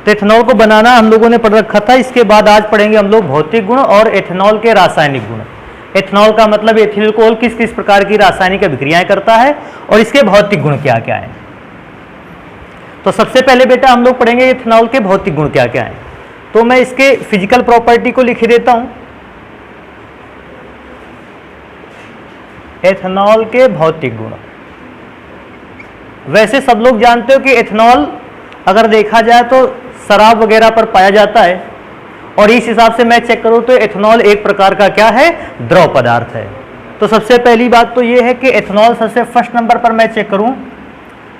तो एथेनॉल को बनाना हम लोगों ने पढ़ रखा था। इसके बाद आज पढ़ेंगे हम लोग भौतिक गुण और एथेनॉल के रासायनिक गुण। एथेनॉल का मतलब एथिल अल्कोहल किस किस प्रकार की रासायनिक अभिक्रियाएं करता है और इसके भौतिक गुण क्या क्या हैं। तो सबसे पहले बेटा हम लोग पढ़ेंगे एथेनॉल के भौतिक गुण क्या क्या हैं। तो मैं इसके फिजिकल प्रॉपर्टी को लिख देता हूं। एथेनॉल के भौतिक गुण, वैसे सब लोग जानते हो कि एथेनॉल अगर देखा जाए तो शराब वगैरह पर पाया जाता है, और इस हिसाब से मैं चेक करूं तो एथेनॉल एक प्रकार का क्या है, द्रव पदार्थ है। तो सबसे पहली बात तो यह है कि एथेनॉल सबसे फर्स्ट नंबर पर मैं चेक करूं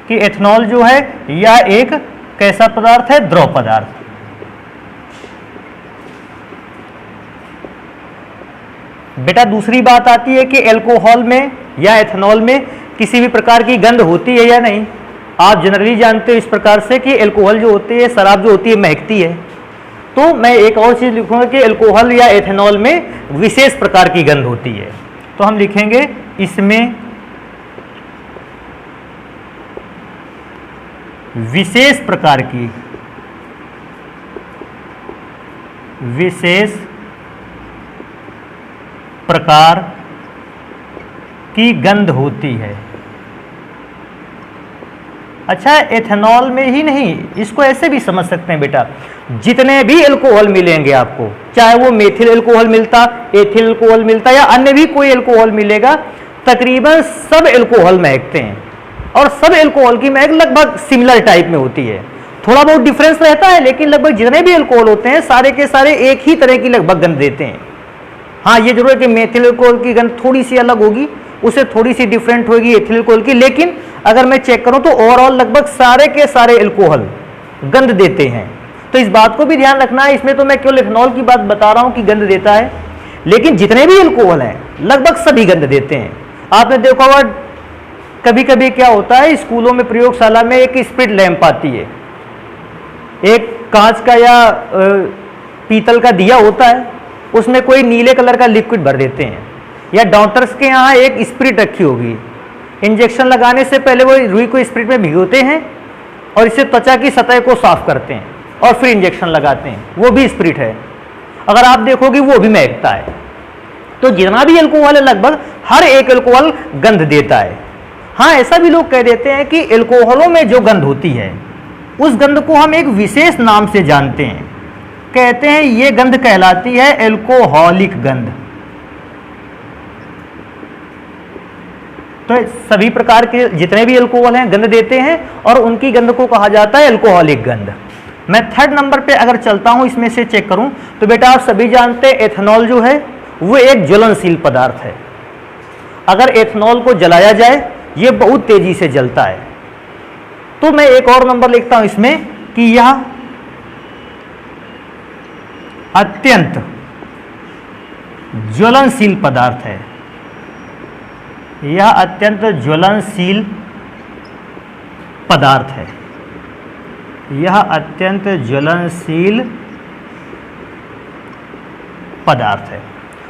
कि एथेनॉल जो है यह एक कैसा पदार्थ है, द्रव पदार्थ। बेटा दूसरी बात आती है कि एल्कोहल में या एथेनॉल में किसी भी प्रकार की गंध होती है या नहीं। आप जनरली जानते हो इस प्रकार से कि एल्कोहल जो होती है, शराब जो होती है, महकती है। तो मैं एक और चीज लिखूंगा कि एल्कोहल या एथेनॉल में विशेष प्रकार की गंध होती है। तो हम लिखेंगे इसमें विशेष प्रकार की गंध होती है। अच्छा, एथेनॉल में ही नहीं, इसको ऐसे भी समझ सकते हैं बेटा, जितने भी अल्कोहल मिलेंगे आपको, चाहे वो मेथिल अल्कोहल मिलता, एथिल अल्कोहल मिलता या अन्य भी कोई अल्कोहल मिलेगा, तकरीबन सब अल्कोहल महकते हैं और सब अल्कोहल की महक लगभग सिमिलर टाइप में होती है। थोड़ा बहुत डिफरेंस रहता है, लेकिन लगभग जितने भी अल्कोहल होते हैं सारे के सारे एक ही तरह की लगभग गंध देते हैं। हाँ, ये जरूर है कि मेथिल अल्कोहल की गंध थोड़ी सी अलग होगी, उससे थोड़ी सी डिफरेंट होगी एथिल अल्कोहल की, लेकिन अगर मैं चेक करूं तो ओवरऑल लगभग सारे के सारे अल्कोहल गंध देते हैं। तो इस बात को भी ध्यान रखना है। इसमें तो मैं केवल एथेनॉल की बात बता रहा हूं कि गंध देता है, लेकिन जितने भी अल्कोहल हैं लगभग सभी गंध देते हैं। आपने देखा होगा कभी कभी क्या होता है, स्कूलों में प्रयोगशाला में एक स्पिरिट लैंप आती है, एक कांच का या पीतल का दिया होता है, उसमें कोई नीले कलर का लिक्विड भर देते हैं, या डॉक्टर्स के यहाँ एक स्पिरिट रखी होगी, इंजेक्शन लगाने से पहले वो रुई को स्पिरिट में भिगोते हैं और इससे त्वचा की सतह को साफ करते हैं और फिर इंजेक्शन लगाते हैं, वो भी स्पिरिट है। अगर आप देखोगे वो भी महकता है। तो जितना भी अल्कोहल है लगभग हर एक अल्कोहल गंध देता है। हाँ, ऐसा भी लोग कह देते हैं कि अल्कोहलों में जो गंध होती है उस गंध को हम एक विशेष नाम से जानते हैं, कहते हैं ये गंध कहलाती है एल्कोहलिक गंध। तो सभी प्रकार के जितने भी अल्कोहल हैं गंध देते हैं और उनकी गंध को कहा जाता है एल्कोहलिक गंध। मैं थर्ड नंबर पे अगर चलता हूं, इसमें से चेक करूं तो बेटा आप सभी जानते हैं एथेनॉल जो है वो एक ज्वलनशील पदार्थ है। अगर एथेनॉल को जलाया जाए ये बहुत तेजी से जलता है। तो मैं एक और नंबर लिखता हूं इसमें कि यह अत्यंत ज्वलनशील पदार्थ है। यह अत्यंत ज्वलनशील पदार्थ है। यह अत्यंत ज्वलनशील पदार्थ है।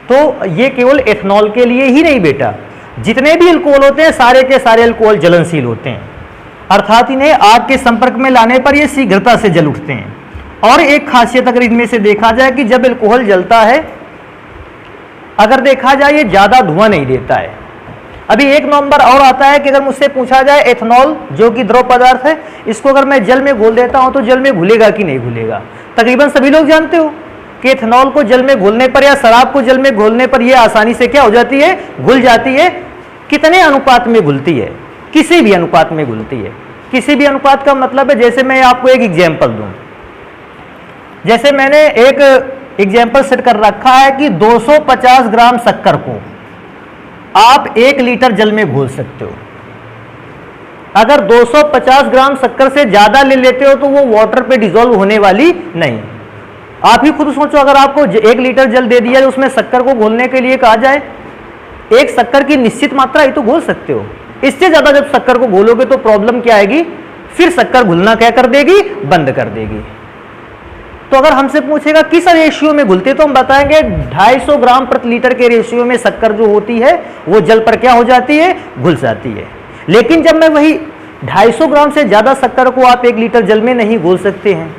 तो ये केवल एथेनॉल के लिए ही नहीं बेटा, जितने भी अल्कोहल होते हैं सारे के सारे अल्कोहल ज्वलनशील होते हैं, अर्थात इन्हें आग के संपर्क में लाने पर ये शीघ्रता से जल उठते हैं। और एक खासियत अगर इनमें से देखा जाए कि जब अल्कोहल जलता है, अगर देखा जाए ये ज्यादा धुआं नहीं देता है। अभी एक नंबर और आता है कि अगर मुझसे पूछा जाए एथेनॉल जो कि द्रव पदार्थ है, इसको अगर मैं जल में घोल देता हूं तो जल में घुलेगा कि नहीं घुलेगा। तकरीबन सभी लोग जानते हो कि एथेनॉल को जल में घोलने पर या शराब को जल में घोलने पर यह आसानी से क्या हो जाती है, घुल जाती है। कितने अनुपात में घुलती है, किसी भी अनुपात में घुलती है। किसी भी अनुपात का मतलब है, जैसे मैं आपको एक एग्जाम्पल दूं, जैसे मैंने एक एग्जाम्पल सेट कर रखा है कि 250 ग्राम शक्कर को आप 1 लीटर जल में घोल सकते हो। अगर 250 ग्राम शक्कर से ज्यादा ले लेते हो तो वो वाटर पे डिसॉल्व होने वाली नहीं। आप ही खुद सोचो, अगर आपको 1 लीटर जल दे दिया, उसमें शक्कर को घोलने के लिए कहा जाए, एक शक्कर की निश्चित मात्रा ही तो घोल सकते हो। इससे ज्यादा जब शक्कर को घोलोगे तो प्रॉब्लम क्या आएगी, फिर शक्कर घुलना क्या कर देगी, बंद कर देगी। तो अगर हमसे पूछेगा किस रेशियो में घुलते, तो हम बताएंगे 250 ग्राम प्रति लीटर के रेशियो में शक्कर जो होती है वो जल पर क्या हो जाती है, घुल जाती है। लेकिन जब मैं वही 250 ग्राम से ज्यादा शक्कर को आप 1 लीटर जल में नहीं घोल सकते हैं,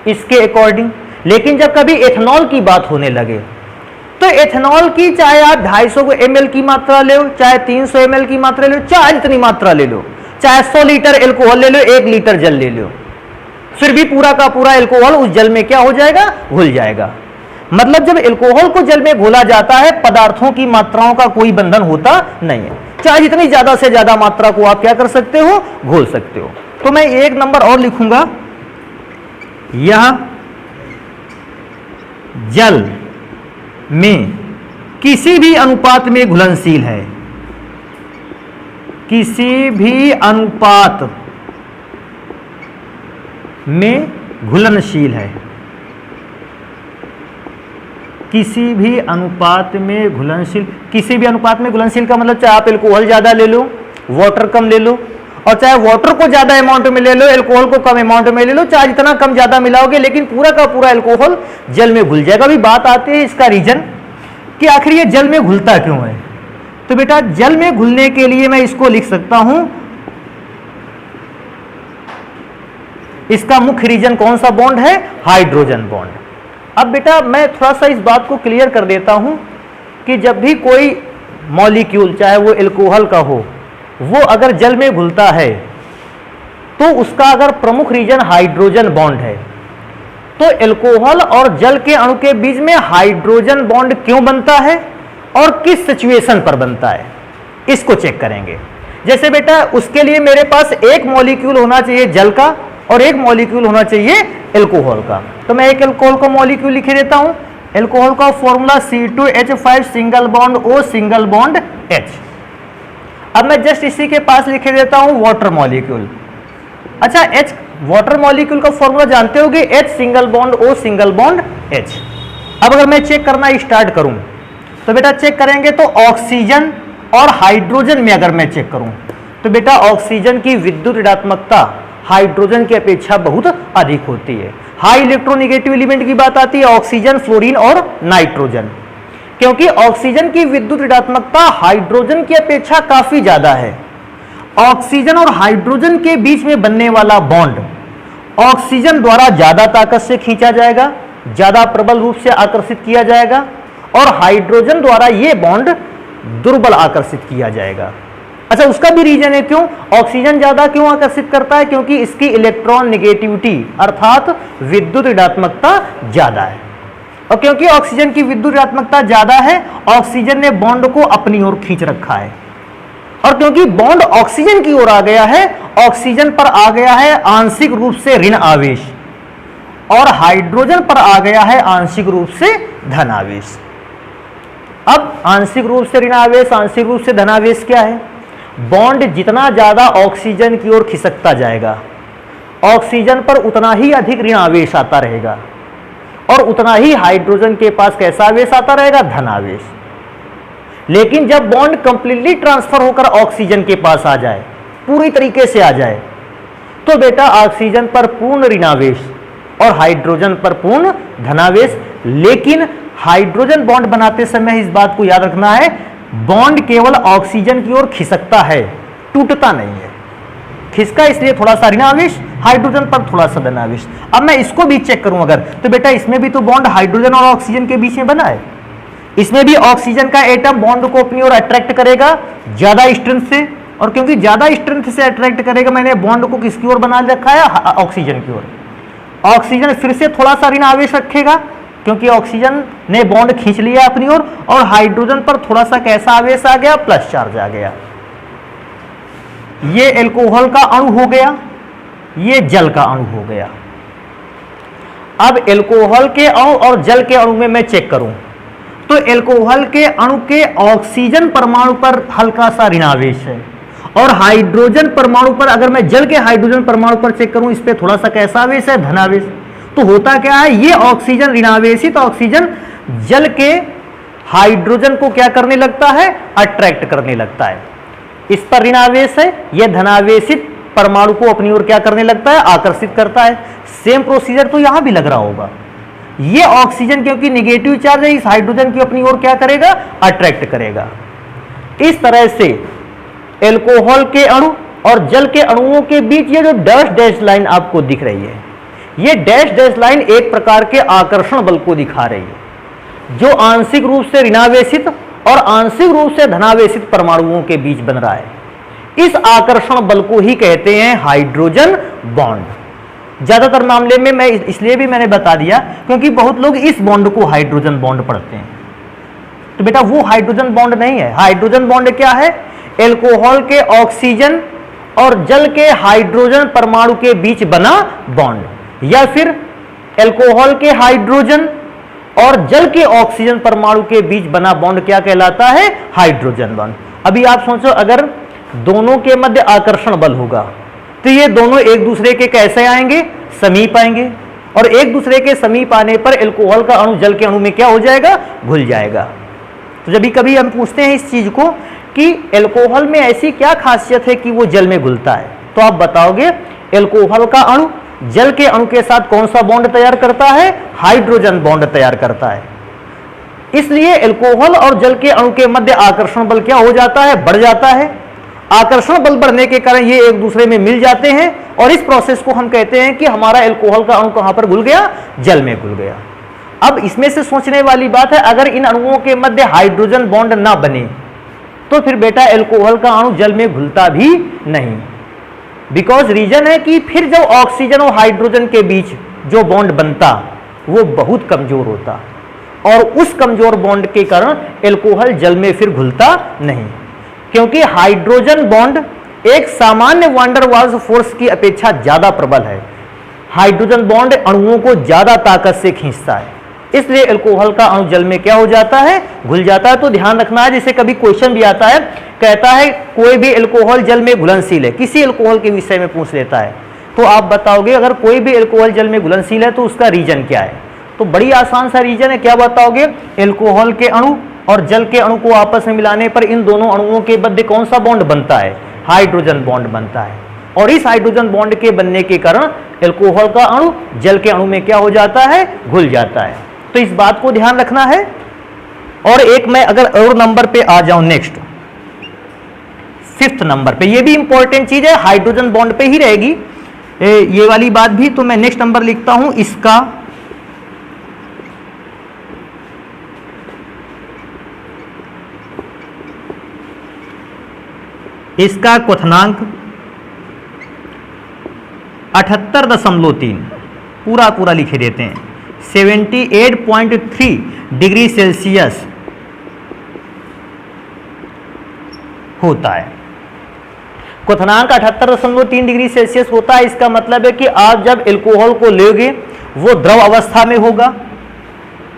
इसके अकॉर्डिंग। लेकिन जब कभी एथेनॉल की बात होने लगे तो एथेनॉल की चाहे आप 250 ml की मात्रा ले लो, चाहे 300 ml की मात्रा ले लो, चाहे जितनी मात्रा ले लो, चाहे 100 लीटर एल्कोहल ले लो, 1 लीटर जल ले लो, फिर भी पूरा का पूरा एल्कोहल उस जल में क्या हो जाएगा, घुल जाएगा। मतलब जब एल्कोहल को जल में घोला जाता है, पदार्थों की मात्राओं का कोई बंधन होता नहीं है, चाहे जितनी ज्यादा से ज्यादा मात्रा को आप क्या कर सकते हो, घोल सकते हो। तो मैं एक नंबर और लिखूंगा, यह जल में किसी भी अनुपात में घुलनशील है, किसी भी अनुपात में घुलनशील है, किसी भी अनुपात में घुलनशील। किसी भी अनुपात में घुलनशील का मतलब चाहे आप एल्कोहल ज्यादा ले लो, वाटर कम ले लो, और चाहे वाटर को ज्यादा अमाउंट में ले लो, एल्कोहल को कम अमाउंट में ले लो, चाहे जितना कम ज्यादा मिलाओगे लेकिन पूरा का पूरा एल्कोहल जल में घुल जाएगा। अभी बात आती है इसका रीजन कि आखिर ये जल में घुलता क्यों है। तो बेटा जल में घुलने के लिए मैं इसको लिख सकता हूं, इसका मुख्य रीजन कौन सा बॉन्ड है, हाइड्रोजन बॉन्ड। अब बेटा मैं थोड़ा सा इस बात को क्लियर कर देता हूं कि जब भी कोई मॉलिक्यूल चाहे वो एल्कोहल का हो, वो अगर जल में घुलता है तो उसका अगर प्रमुख रीजन हाइड्रोजन बॉन्ड है, तो एल्कोहल और जल के अणु के बीच में हाइड्रोजन बॉन्ड क्यों बनता है और किस सिचुएशन पर बनता है, इसको चेक करेंगे। जैसे बेटा उसके लिए मेरे पास एक मॉलिक्यूल होना चाहिए जल का और एक मॉलिक्यूल होना चाहिए एल्कोहल का। तो मैं एक एल्कोहल का मॉलिक्यूल लिखे देता हूं, एल्कोहल का formula C2H5 single bond O single bond H। अब मैं जस्ट इसी के पास लिखे देता हूं वाटर मॉलिक्यूल। अच्छा H वाटर मॉलिक्यूल का फॉर्मूला जानते होगे, H single bond O single bond H। अब अगर मैं चेक करना स्टार्ट करूं तो बेटा चेक करेंगे तो ऑक्सीजन और हाइड्रोजन में अगर मैं चेक करूं तो बेटा ऑक्सीजन की विद्युत ऋणात्मकता हाइड्रोजन की अपेक्षा बहुत अधिक होती है। हाई इलेक्ट्रोनेगेटिव एलिमेंट की बात आती है ऑक्सीजन, फ्लोरीन और नाइट्रोजन, क्योंकि ऑक्सीजन की विद्युत ऋणात्मकता हाइड्रोजन की अपेक्षा काफी ज्यादा है। ऑक्सीजन और हाइड्रोजन के बीच में बनने वाला बॉन्ड ऑक्सीजन द्वारा ज्यादा ताकत से खींचा जाएगा, ज्यादा प्रबल रूप से आकर्षित किया जाएगा, और हाइड्रोजन द्वारा यह बॉन्ड दुर्बल आकर्षित किया जाएगा। अच्छा उसका भी रीजन है, क्यों ऑक्सीजन ज्यादा क्यों आकर्षित करता है, क्योंकि इसकी इलेक्ट्रॉन नेगेटिविटी अर्थात विद्युत ऋणात्मकता ज्यादा है। और क्योंकि ऑक्सीजन की विद्युत ऋणात्मकता ज्यादा है, ऑक्सीजन ने बॉन्ड को अपनी ओर खींच रखा है, और क्योंकि बॉन्ड ऑक्सीजन की ओर आ गया है, ऑक्सीजन पर आ गया है आंशिक रूप से ऋण आवेश और हाइड्रोजन पर आ गया है आंशिक रूप से धन आवेश। अब आंशिक रूप से ऋण आवेश, आंशिक रूप से धन आवेश क्या है, बॉन्ड जितना ज्यादा ऑक्सीजन की ओर खिसकता जाएगा, ऑक्सीजन पर उतना ही अधिक ऋण आवेश आता रहेगा, और उतना ही हाइड्रोजन के पास कैसा आवेश आता रहेगा, धन आवेश। लेकिन जब बॉन्ड कंप्लीटली ट्रांसफर होकर ऑक्सीजन के पास आ जाए, पूरी तरीके से आ जाए, तो बेटा ऑक्सीजन पर पूर्ण ऋणावेश और हाइड्रोजन पर पूर्ण धनावेश। लेकिन हाइड्रोजन बॉन्ड बनाते समय इस बात को याद रखना है, बॉन्ड केवल ऑक्सीजन की ओर खिसकता है, टूटता नहीं है। खिसका इसलिए थोड़ा सा ऋणावेश, हाइड्रोजन पर थोड़ा सा धनावेश। अब मैं इसको भी चेक करूं अगर, तो बेटा इसमें भी तो बॉन्ड हाइड्रोजन और ऑक्सीजन के बीच में बना है, इसमें भी ऑक्सीजन का एटम बॉन्ड को अपनी ओर अट्रैक्ट करेगा ज्यादा स्ट्रेंथ से, और क्योंकि ज्यादा स्ट्रेंथ से अट्रैक्ट करेगा, मैंने बॉन्ड को किसकी ओर बना रखा है, ऑक्सीजन की ओर। ऑक्सीजन फिर से थोड़ा सा ऋण आवेश रखेगा, क्योंकि ऑक्सीजन ने बॉन्ड खींच लिया अपनी ओर, और हाइड्रोजन पर थोड़ा सा कैसा आवेश आ गया, प्लस चार्ज आ गया। ये एल्कोहल का अणु हो गया, ये जल का अणु हो गया। अब एल्कोहल के अणु और जल के अणु में मैं चेक करूं तो एल्कोहल के अणु के ऑक्सीजन परमाणु पर हल्का सा ऋणावेश है, और हाइड्रोजन परमाणु पर, अगर मैं जल के हाइड्रोजन परमाणु पर चेक करूं, इस पे थोड़ा सा कैसा आवेश है, धनावेश। तो होता क्या है, ये ऑक्सीजन ऋणावेशित ऑक्सीजन जल के हाइड्रोजन को क्या करने लगता है, अट्रैक्ट करने लगता है। इस पर ऋणावेश है, यह धनावेशित परमाणु को अपनी ओर क्या करने लगता है, आकर्षित करता है। सेम प्रोसीजर तो यहां भी लग रहा होगा। ये ऑक्सीजन क्योंकि नेगेटिव चार्ज है, इस हाइड्रोजन की अपनी ओर क्या करेगा, अट्रैक्ट करेगा। इस तरह से एल्कोहल के अणु और जल के अणुओं के बीच ये जो डैश डैश लाइन आपको दिख रही है, ये डैश डैश लाइन एक प्रकार के आकर्षण बल को दिखा रही है जो आंशिक रूप से ऋणावेशित और आंशिक रूप से धनावेशित परमाणुओं के बीच बन रहा है। इस आकर्षण बल को ही कहते हैं हाइड्रोजन बॉन्ड। ज्यादातर मामले में मैं इसलिए भी मैंने बता दिया क्योंकि बहुत लोग इस बॉन्ड को हाइड्रोजन बॉन्ड पढ़ते हैं। तो बेटा वो हाइड्रोजन बॉन्ड नहीं है। हाइड्रोजन बॉन्ड क्या है? एल्कोहल के ऑक्सीजन और जल के हाइड्रोजन परमाणु के बीच बना बॉन्ड, या फिर एल्कोहल के हाइड्रोजन और जल के ऑक्सीजन परमाणु के बीच बना बॉन्ड क्या कहलाता है? Hydrogen bond. अभी आप सोचो अगर दोनों के मध्य आकर्षण बल होगा तो ये दोनों एक दूसरे के कैसे आएंगे? समीप आएंगे, और एक दूसरे के समीप आने पर एल्कोहल का अणु जल के अणु में क्या हो जाएगा? घुल जाएगा। तो जब कभी हम पूछते हैं इस चीज को कि एल्कोहल में ऐसी क्या खासियत है कि वो जल में घुलता है, तो आप बताओगे एल्कोहल का अणु जल के अणु के साथ कौन सा बॉन्ड तैयार करता है? हाइड्रोजन बॉन्ड तैयार करता है। इसलिए एल्कोहल और जल के अणु के मध्य आकर्षण बल क्या हो जाता है? बढ़ जाता है। आकर्षण बल बढ़ने के कारण ये एक दूसरे में मिल जाते हैं और इस प्रोसेस को हम कहते हैं कि हमारा एल्कोहल का अणु कहां पर घुल गया? जल में घुल गया। अब इसमें से सोचने वाली बात है, अगर इन अणुओं के मध्य हाइड्रोजन बॉन्ड ना बने तो फिर बेटा एल्कोहल का अणु जल में घुलता भी नहीं। बिकॉज रीजन है कि फिर जब ऑक्सीजन और हाइड्रोजन के बीच जो बॉन्ड बनता वो बहुत कमजोर होता, और उस कमजोर बॉन्ड के कारण एल्कोहल जल में फिर घुलता नहीं, क्योंकि हाइड्रोजन बॉन्ड एक सामान्य वान डेर वाल्स फोर्स की अपेक्षा ज्यादा प्रबल है। हाइड्रोजन बॉन्ड अणुओं को ज्यादा ताकत से खींचता है, इसलिए एल्कोहल का अणु जल में क्या हो जाता है? घुल जाता है। तो ध्यान रखना है, जैसे कभी क्वेश्चन भी आता है, कहता है कोई भी एल्कोहल जल में घुलनशील है, किसी एल्कोहल के विषय में पूछ लेता है, तो आप बताओगे अगर कोई भी एल्कोहल जल में घुलनशील है तो उसका रीजन क्या है? तो बड़ी आसान सा रीजन है, क्या बताओगे? एल्कोहल के अणु और जल के अणु को आपस में मिलाने पर इन दोनों अणुओं के मध्य कौन सा बॉन्ड बनता है? हाइड्रोजन बॉन्ड बनता है, और इस हाइड्रोजन बॉन्ड के बनने के कारण एल्कोहल का अणु जल के अणु में क्या हो जाता है? घुल जाता है। तो इस बात को ध्यान रखना है। और एक मैं अगर और नंबर पे आ जाऊं, नेक्स्ट 5th नंबर पे, ये भी इंपॉर्टेंट चीज है, हाइड्रोजन बॉन्ड पे ही रहेगी ये वाली बात भी, तो मैं नेक्स्ट नंबर लिखता हूं इसका क्वथनांक 78.3 पूरा लिखे देते हैं। 78.3 डिग्री सेल्सियस होता है। क्वथनांक 78.3 डिग्री सेल्सियस होता है। इसका मतलब है कि आप जब एल्कोहल को लेंगे वो द्रव अवस्था में होगा।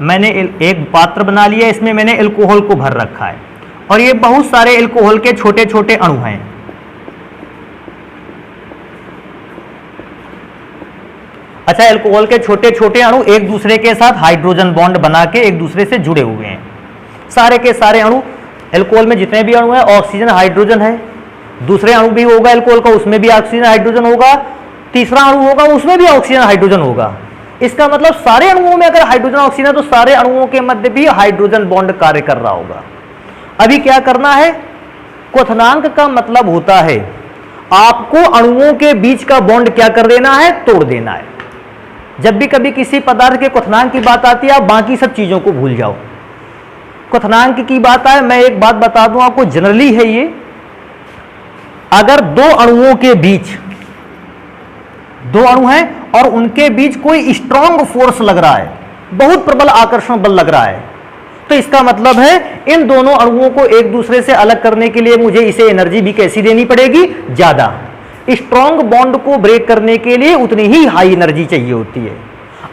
मैंने एक पात्र बना लिया, इसमें मैंने एल्कोहल को भर रखा है, और ये बहुत सारे एल्कोहल के छोटे छोटे अणु हैं। अच्छा, एल्कोहल के छोटे छोटे अणु एक दूसरे के साथ हाइड्रोजन बॉन्ड बना के एक दूसरे से जुड़े हुए हैं। सारे के सारे अणु, एल्कोहल में जितने भी अणु हैं ऑक्सीजन हाइड्रोजन है, दूसरे अणु भी होगा एल्कोहल का, उसमें भी ऑक्सीजन हाइड्रोजन होगा, तीसरा अणु होगा उसमें भी ऑक्सीजन हाइड्रोजन होगा। इसका मतलब सारे अणुओं में अगर हाइड्रोजन ऑक्सीजन है तो सारे अणुओं के मध्य भी हाइड्रोजन बॉन्ड कार्य कर रहा होगा। अभी क्या करना है? क्वथनांक का मतलब होता है आपको अणुओं के बीच का बॉन्ड क्या कर देना है? तोड़ देना है। जब भी कभी किसी पदार्थ के क्वथनांक की बात आती है आप बाकी सब चीजों को भूल जाओ। क्वथनांक की बात आए, मैं एक बात बता दूं आपको, जनरली है ये, अगर दो अणुओं के बीच, दो अणु हैं और उनके बीच कोई स्ट्रांग फोर्स लग रहा है, बहुत प्रबल आकर्षण बल लग रहा है, तो इसका मतलब है इन दोनों अणुओं को एक दूसरे से अलग करने के लिए मुझे इसे एनर्जी भी कैसी देनी पड़ेगी? ज्यादा। स्ट्रॉन्ग बॉन्ड को ब्रेक करने के लिए उतनी ही हाई एनर्जी चाहिए होती है।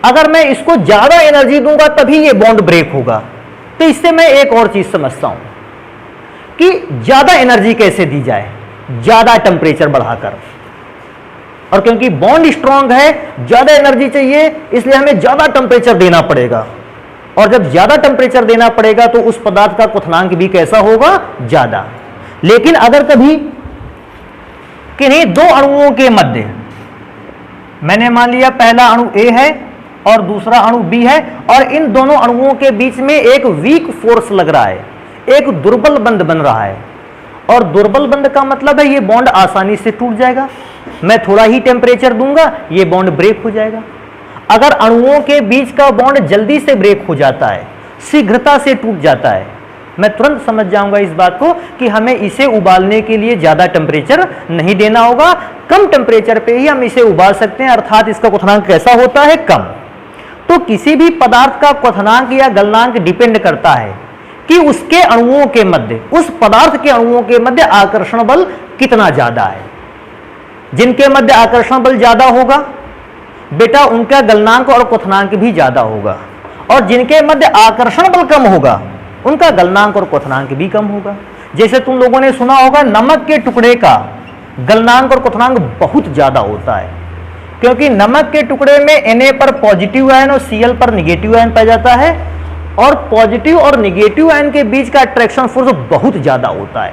अगर मैं इसको ज्यादा एनर्जी दूंगा तभी ये बॉन्ड ब्रेक होगा। तो इससे मैं एक और चीज समझता हूं कि ज्यादा एनर्जी कैसे दी जाए? ज्यादा टेम्परेचर बढ़ाकर, और क्योंकि बॉन्ड स्ट्रांग है ज्यादा एनर्जी चाहिए इसलिए हमें ज्यादा टेम्परेचर देना पड़ेगा, और जब ज्यादा टेम्परेचर देना पड़ेगा तो उस पदार्थ का क्वथनांक भी कैसा होगा? ज्यादा। लेकिन अगर कभी किन्हीं दो अणुओं के मध्य, मैंने मान लिया पहला अणु A है और दूसरा अणु B है, और इन दोनों अणुओं के बीच में एक वीक फोर्स लग रहा है, एक दुर्बल बंध बन रहा है, और दुर्बल बंध का मतलब है ये बॉन्ड आसानी से टूट जाएगा। मैं थोड़ा ही टेम्परेचर दूंगा ये बॉन्ड ब्रेक हो जाएगा। अगर अणुओं के बीच का बॉन्ड जल्दी से ब्रेक हो जाता है, शीघ्रता से टूट जाता है, मैं तुरंत समझ जाऊंगा इस बात को कि हमें इसे उबालने के लिए ज्यादा टेम्परेचर नहीं देना होगा, कम टेम्परेचर पे ही हम इसे उबाल सकते हैं, अर्थात इसका क्वथनांक कैसा होता है, कम। तो किसी भी पदार्थ का क्वथनांक या गलनांक डिपेंड करता है कि उसके अणुओं के मध्य, उस पदार्थ के अणुओं के मध्य आकर्षण बल कितना ज्यादा है। जिनके मध्य आकर्षण बल ज्यादा होगा बेटा उनका गलनांक और क्वथनांक भी ज्यादा होगा, और जिनके मध्य आकर्षण बल कम होगा उनका गलनांक और क्वथनांक भी कम होगा। जैसे तुम लोगों ने सुना होगा नमक के टुकड़े का गलनांक और क्वथनांक बहुत ज्यादा होता है, क्योंकि नमक के टुकड़े में Na पर पॉजिटिव आयन और Cl पर निगेटिव आयन पाया जाता है, और पॉजिटिव और निगेटिव आयन के बीच का अट्रैक्शन फोर्स बहुत ज्यादा होता है।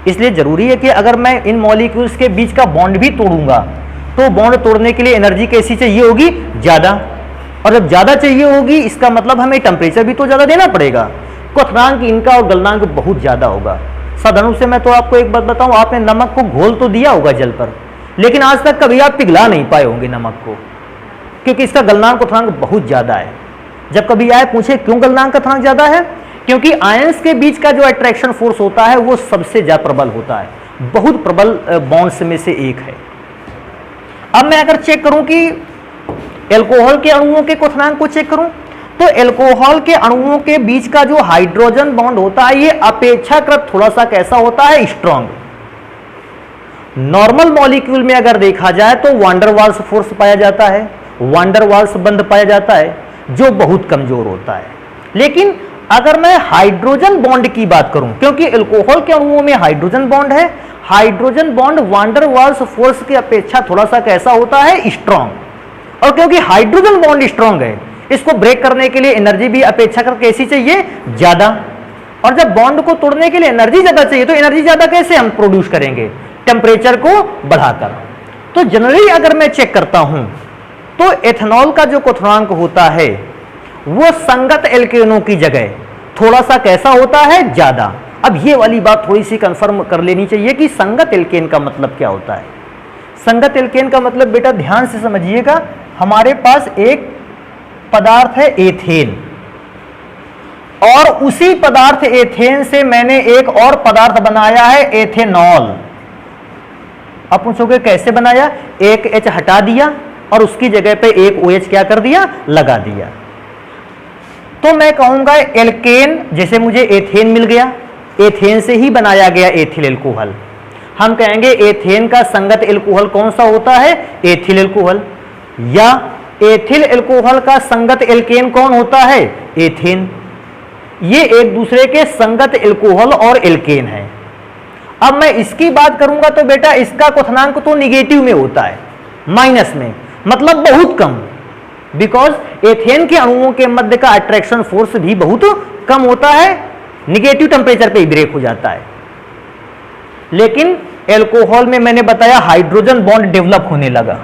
इसलिए जरूरी है कि अगर मैं इन मॉलिक्यूल्स के बीच का बॉन्ड भी तोड़ूंगा तो बॉन्ड तोड़ने के लिए एनर्जी कैसी चाहिए होगी, ज्यादा, और जब ज्यादा चाहिए होगी इसका मतलब हमें टेम्परेचर भी तो ज्यादा देना पड़ेगा। क्वथनांक इनका और गलनांक बहुत ज्यादा होगा। साधारण से मैं तो आपको एक बात बताऊं, आपने नमक को घोल तो दिया होगा जल पर, लेकिन आज तक कभी आप पिघला नहीं पाए होंगे नमक को, क्योंकि इसका गलनांक क्वथनांक बहुत ज्यादा है। जब कभी आए पूछे क्यों गलनांक क्वथनांक ज्यादा है, क्योंकि आयंस के बीच का जो अट्रैक्शन फोर्स होता है वो सबसे ज्यादा प्रबल होता है, बहुत प्रबल बॉन्ड्स में से एक है। अब मैं अगर चेक करूं कि एल्कोहल के अणुओं के क्वथनांक को चेक करूं, तो एल्कोहल के अणुओं के बीच का जो हाइड्रोजन बॉन्ड होता है ये अपेक्षाकृत थोड़ा सा कैसा होता है, स्ट्रॉन्ग। नॉर्मल मॉलिक्यूल में अगर देखा जाए तो वांडरवाल्स फोर्स पाया जाता है, वांडरवाल्स बंध पाया जाता है जो बहुत कमजोर होता है। लेकिन अगर मैं हाइड्रोजन बॉन्ड की बात करूं, क्योंकि एल्कोहल के अणुओं में हाइड्रोजन बॉन्ड है, हाइड्रोजन बॉन्ड वांडरवाल्स फोर्स की अपेक्षा थोड़ा सा कैसा होता है, स्ट्रॉन्ग। और क्योंकि हाइड्रोजन बॉन्ड स्ट्रॉन्ग है, इसको ब्रेक करने के लिए एनर्जी भी अपेक्षाकृत कैसी चाहिए, ज्यादा। और जब बॉन्ड को तोड़ने के लिए एनर्जी ज्यादा चाहिए, तो एनर्जी ज्यादा कैसे हम प्रोड्यूस करेंगे, टेम्परेचर को बढ़ाकर। तो जनरली अगर मैं चेक करता हूं तो एथेनॉल का जो क्वथनांक होता है वो संगत एल्केनों की जगह थोड़ा सा कैसा होता है, ज्यादा। अब ये वाली बात थोड़ी सी कंफर्म कर लेनी चाहिए कि संगत एल्केन का मतलब क्या होता है। संगत एल्केन का मतलब बेटा ध्यान से समझिएगा, हमारे पास एक पदार्थ है एथेन, और उसी पदार्थ एथेन से मैंने एक और पदार्थ बनाया है एथेनॉल। अब पूछोगे कैसे बनाया, एक H हटा दिया और उसकी जगह पे एक OH क्या कर दिया, लगा दिया। तो मैं कहूंगा एल्केन, जैसे मुझे एथेन मिल गया, एथेन से ही बनाया गया एथिल एल्कोहल। हम कहेंगे एथेन का संगत एल्कोहल कौन सा होता है, एथिल एल्कोहल। या एथिल एल्कोहल का संगत एल्केन कौन होता है, एथेन। ये एक दूसरे के संगत एल्कोहल और एल्केन है। अब मैं इसकी बात करूंगा तो बेटा इसका क्वथनांक तो निगेटिव में होता है, माइनस में, मतलब बहुत कम, बिकॉज एथेन के अणुओं के मध्य का अट्रैक्शन फोर्स भी बहुत कम होता है, निगेटिव टेम्परेचर पे ब्रेक हो जाता है। लेकिन एल्कोहल में मैंने बताया हाइड्रोजन बॉन्ड डेवलप होने लगा,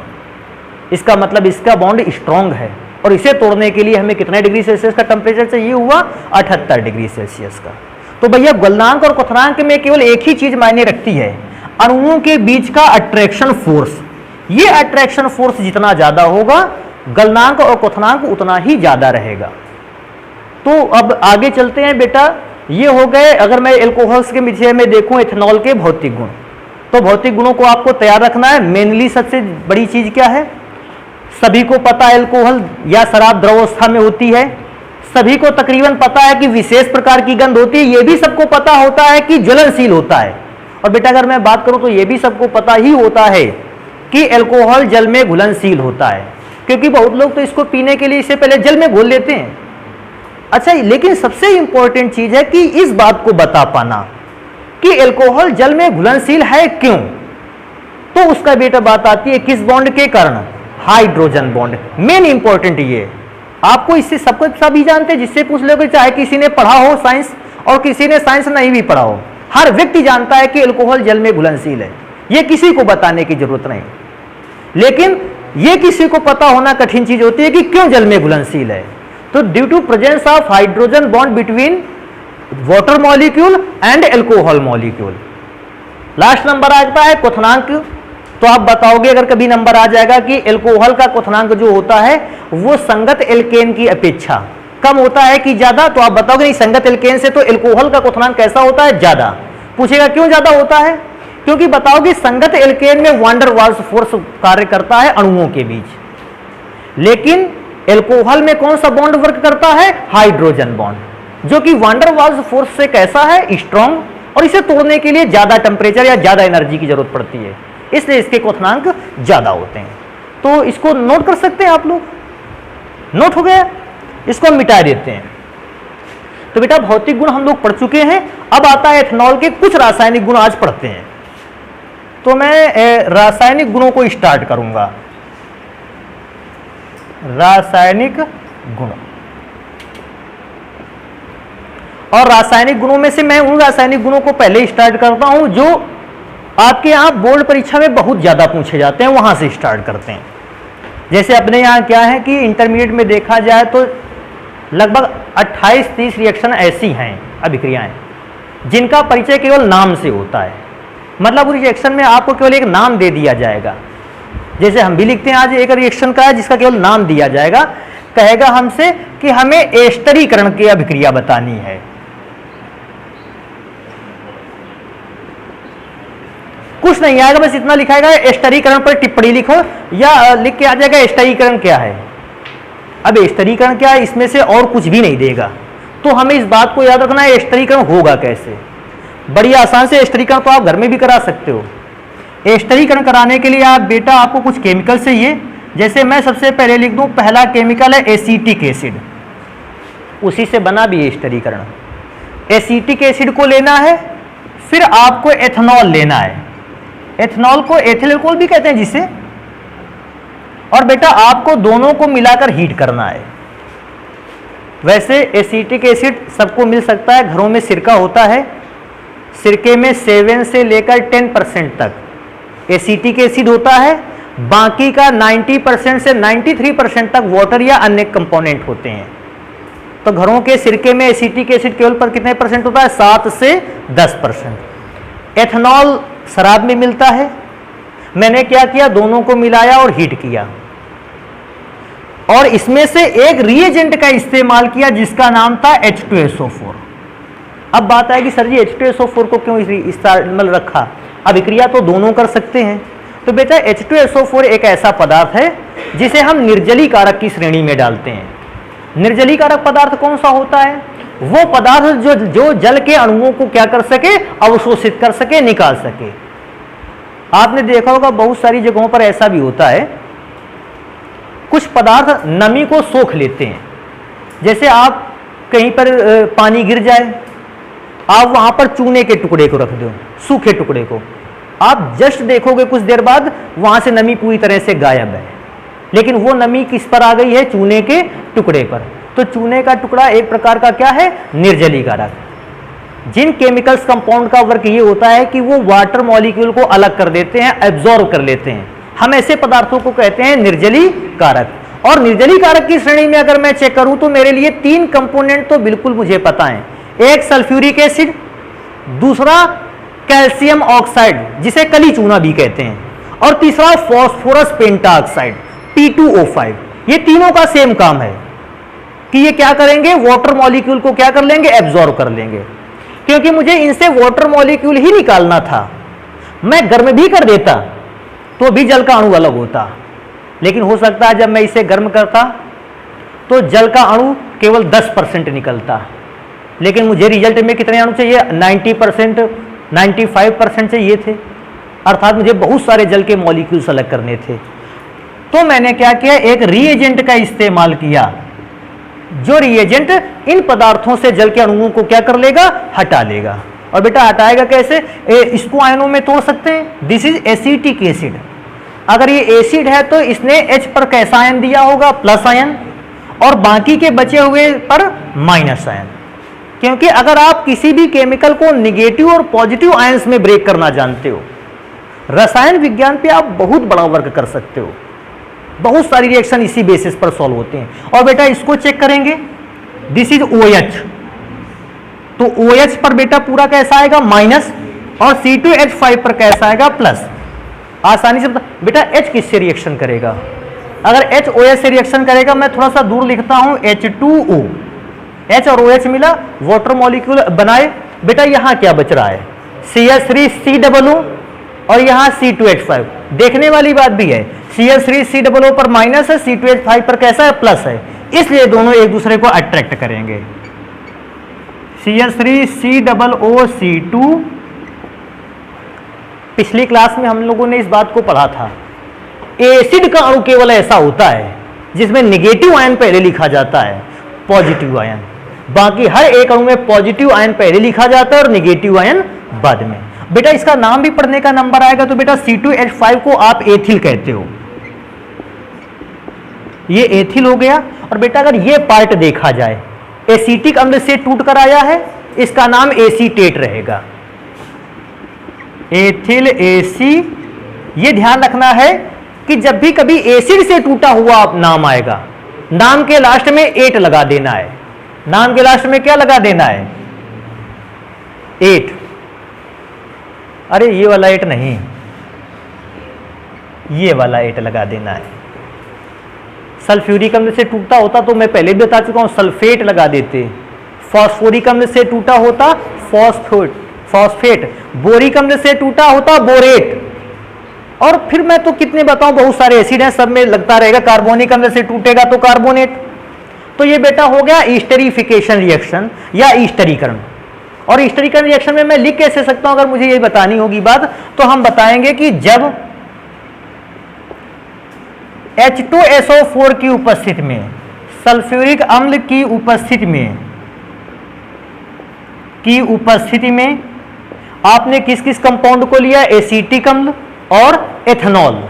इसका मतलब इसका बॉन्ड स्ट्रॉन्ग है, और इसे तोड़ने के लिए हमें कितने डिग्री सेल्सियस का टेम्परेचर चाहिए हुआ, 78 डिग्री सेल्सियस का। तो भैया गलनांक और क्वथनांक में केवल एक ही चीज मायने रखती है, अणुओं के बीच का अट्रैक्शन फोर्स। ये अट्रैक्शन फोर्स जितना ज्यादा होगा गलनांक और क्वथनांक उतना ही ज्यादा रहेगा। तो अब आगे चलते हैं बेटा, ये हो गए, अगर मैं एल्कोहल्स के विषय में देखूं एथेनॉल के भौतिक गुण, तो भौतिक गुणों को आपको तैयार रखना है। मेनली सबसे बड़ी चीज क्या है, सभी को पता है एल्कोहल या शराब द्रवावस्था में होती है, सभी को तकरीबन पता है कि विशेष प्रकार की गंध होती है, ये भी सबको पता होता है कि ज्वलनशील होता है। और बेटा अगर मैं बात करूं तो ये भी सबको पता ही होता है कि एल्कोहल जल में घुलनशील होता है, क्योंकि बहुत लोग तो इसको पीने के लिए इससे पहले जल में घोल लेते हैं। अच्छा, लेकिन सबसे इंपॉर्टेंट चीज है कि इस बात को बता पाना कि एल्कोहल जल में घुलनशील है क्यों। तो उसका बेटा बात आती है किस बॉन्ड के कारण, हाइड्रोजन बॉन्ड। मेन इंपॉर्टेंट ये, आपको इससे सबको सभी जानते हैं, जिससे पूछ लोगे, चाहे किसी ने पढ़ा हो साइंस और किसी ने साइंस नहीं भी पढ़ा हो, हर व्यक्ति जानता है कि एल्कोहल जल में घुलनशील है, ये किसी को बताने की जरूरत नहीं। लेकिन ये किसी को पता होना कठिन चीज होती है कि क्यों जल में घुलनशील है। तो due to presence of hydrogen bond between water molecule and alcohol molecule. Last number आता है क्वथनांक। तो आप बताओगे अगर कभी नंबर आ जाएगा कि एल्कोहल का क्वथनांक जो होता है वो संगत एल्केन की अपेक्षा कम होता है कि ज्यादा, तो आप बताओगे नहीं संगत एल्केन से तो एल्कोहल का क्वथनांक कैसा होता है, ज्यादा। पूछेगा क्यों ज्यादा होता है, क्योंकि बताओगे संगत एल्केन में वान डर वाल्स फोर्स कार्य करता है अणुओं के बीच, लेकिन एल्कोहल में कौन सा बॉन्ड वर्क करता है, हाइड्रोजन बॉन्ड, जो कि वान डर वाल्स फोर्स से कैसा है, स्ट्रॉन्ग, और इसे तोड़ने के लिए ज्यादा टेम्परेचर या ज्यादा एनर्जी की जरूरत पड़ती है, इसलिए इसके क्वथनांक ज्यादा होते हैं। तो इसको नोट कर सकते हैं आप लोग, नोट हो गया, इसको हम मिटा देते हैं। तो बेटा भौतिक गुण हम लोग पढ़ चुके हैं, अब आता है एथेनॉल के कुछ रासायनिक गुण आज पढ़ते हैं। तो मैं रासायनिक गुणों को स्टार्ट करूंगा। रासायनिक गुण, और रासायनिक गुणों में से मैं उन रासायनिक गुणों को पहले स्टार्ट करता हूं जो आपके यहां बोर्ड परीक्षा में बहुत ज्यादा पूछे जाते हैं, वहां से स्टार्ट करते हैं। जैसे अपने यहां क्या है कि इंटरमीडिएट में देखा जाए तो लगभग 28-30 रिएक्शन ऐसी हैं, अभिक्रियाएं, जिनका परिचय केवल नाम से होता है, मतलब उस रिएक्शन में आपको केवल एक नाम दे दिया जाएगा। जैसे हम भी लिखते हैं आज एक रिएक्शन का है जिसका केवल नाम दिया जाएगा, कहेगा हमसे कि हमें एस्टरीकरण की अभिक्रिया बतानी है। कुछ नहीं आएगा, बस इतना लिखाएगा एस्टरीकरण पर टिप्पणी लिखो, या लिख के आ जाएगा एस्टरीकरण क्या है। अब एस्टरीकरण क्या है, इसमें से और कुछ भी नहीं देगा, तो हमें इस बात को याद रखना है एस्टरीकरण होगा कैसे। बड़ी आसान से एस्टरीकरण तो आप घर में भी करा सकते हो। एस्टरीकरण कराने के लिए आप बेटा आपको कुछ केमिकल चाहिए, जैसे मैं सबसे पहले लिख दूं, पहला केमिकल है एसीटिक एसिड, उसी से बना भी एस्टरीकरण। एसीटिक एसिड को लेना है, फिर आपको एथेनॉल लेना है, एथेनॉल को एथिल अल्कोहल भी कहते हैं जिसे, और बेटा आपको दोनों को मिलाकर हीट करना है। वैसे एसीटिक एसिड सबको मिल सकता है, घरों में सिरका होता है, सिरके में 7 से लेकर 10% तक एसीटिक एसिड होता है, बाकी का 90% से 93% तक वाटर या अन्य कंपोनेंट होते हैं। तो घरों के सिरके में एसीटिक एसिड केवल पर कितने परसेंट होता है, 7 से 10%। एथेनॉल शराब में मिलता है, मैंने क्या किया, दोनों को मिलाया और हीट किया, और इसमें से एक रिएजेंट का इस्तेमाल किया जिसका नाम था H2SO4। अब बात आएगी सर जी H2SO4 को क्यों इस्तेमाल रखा, अभिक्रिया तो दोनों कर सकते हैं। तो बेटा H2SO4 एक ऐसा पदार्थ है जिसे हम निर्जलीकारक की श्रेणी में डालते हैं। निर्जलीकारक पदार्थ कौन सा होता है, वो पदार्थ जो जल के अणुओं को क्या कर सके, अवशोषित कर सके, निकाल सके। आपने देखा होगा बहुत सारी जगहों पर ऐसा भी होता है, कुछ पदार्थ नमी को सोख लेते हैं। जैसे आप कहीं पर पानी गिर जाए, आप वहां पर चूने के टुकड़े को रख दो, सूखे टुकड़े को, आप जस्ट देखोगे कुछ देर बाद वहां से नमी पूरी तरह से गायब है, लेकिन वो नमी किस पर आ गई है, चूने के टुकड़े पर। तो चूने का टुकड़ा एक प्रकार का क्या है, निर्जलीकारक। जिन केमिकल्स कंपाउंड का वर्क ये होता है कि वो वाटर मॉलिक्यूल को अलग कर देते हैं, एब्जॉर्ब कर लेते हैं, हम ऐसे पदार्थों को कहते हैं निर्जलीकारक। और निर्जलीकारक की श्रेणी में अगर मैं चेक करूं तो मेरे लिए 3 कंपोनेंट तो बिल्कुल मुझे पता है, एक सल्फ्यूरिक एसिड, दूसरा कैल्शियम ऑक्साइड जिसे कली चूना भी कहते हैं, और तीसरा फास्फोरस पेंटाऑक्साइड P2O5। ये तीनों का सेम काम है कि ये क्या करेंगे, वाटर मॉलिक्यूल को क्या कर लेंगे, एब्जॉर्ब कर लेंगे। क्योंकि मुझे इनसे वाटर मॉलिक्यूल ही निकालना था, मैं गर्म भी कर देता तो भी जल का अणु अलग होता, लेकिन हो सकता है जब मैं इसे गर्म करता तो जल का अणु केवल 10% निकलता, लेकिन मुझे रिजल्ट में कितने अणु चाहिए, 90%, 95% चाहिए थे, अर्थात मुझे बहुत सारे जल के मॉलिक्यूल्स अलग करने थे। तो मैंने क्या किया, एक रिएजेंट का इस्तेमाल किया, जो रिएजेंट इन पदार्थों से जल के अणुओं को क्या कर लेगा, हटा लेगा। और बेटा हटाएगा कैसे, इसको आयनों में तोड़ सकते हैं। This is acetic acid. अगर ये एसिड है तो इसने H पर कैसा आयन दिया होगा, प्लस आयन, और बाकी के बचे हुए पर माइनस आयन। क्योंकि अगर आप किसी भी केमिकल को निगेटिव और पॉजिटिव आयंस में ब्रेक करना जानते हो, रसायन विज्ञान पे आप बहुत बड़ा वर्क कर सकते हो। बहुत सारी रिएक्शन इसी बेसिस पर सॉल्व होते हैं। और बेटा इसको चेक करेंगे, दिस इज OH, तो OH पर बेटा पूरा कैसा आएगा, माइनस, और C2H5 पर कैसा आएगा, प्लस। आसानी से बेटा H किससे रिएक्शन करेगा? अगर H OH से रिएक्शन करेगा, मैं थोड़ा सा दूर लिखता हूं H2O, H और OH मिला, वाटर मॉलिक्यूल बनाए। बेटा यहां क्या बच रहा है? CH3COO और यहां C2H5। देखने वाली बात भी है, CH3COO पर माइनस है, C2H5 पर कैसा है? प्लस है, इसलिए दोनों एक दूसरे को अट्रैक्ट करेंगे। CH3COOC2। पिछली क्लास में हम लोगों ने इस बात को पढ़ा था, एसिड का अणु केवल ऐसा होता है जिसमें नेगेटिव आयन पहले लिखा जाता है, पॉजिटिव आयन। बाकी हर एक अणु में पॉजिटिव आयन पहले लिखा जाता है और नेगेटिव आयन बाद में। बेटा इसका नाम भी पढ़ने का नंबर आएगा, तो बेटा C2H5 को आप एथिल कहते हो, ये एथिल हो गया। और बेटा अगर ये पार्ट देखा जाए, एसिटिक अम्ल से टूट कर आया है, इसका नाम एसीटेट रहेगा, एथिल एसी। ये ध्यान रखना है कि जब भी कभी एसिड से टूटा हुआ नाम आएगा, नाम के लास्ट में एट लगा देना है। नाम के लास्ट में क्या लगा देना है? एट। अरे ये वाला एट नहीं, ये वाला एट लगा देना है। सल्फ्यूरिक अम्ल से टूटा होता तो मैं पहले भी बता चुका हूं, सल्फेट लगा देते। फॉस्फोरिक अम्ल से टूटा होता फॉस्फेट। बोरिक अम्ल से टूटा होता बोरेट। और फिर मैं तो कितने बताऊं, बहुत सारे एसिड हैं, सब में लगता रहेगा। कार्बोनिक अम्ल से टूटेगा तो कार्बोनेट। तो ये बेटा हो गया ईस्टरीफिकेशन रिएक्शन या ईस्टरीकरण। और ईस्टरीकरण रिएक्शन में मैं लिख कैसे सकता हूं, अगर मुझे ये बतानी होगी बात, तो हम बताएंगे कि जब H2SO4 की उपस्थिति में, सल्फ्यूरिक अम्ल की उपस्थिति में आपने किस किस कंपाउंड को लिया? एसीटिक अम्ल और एथेनॉल।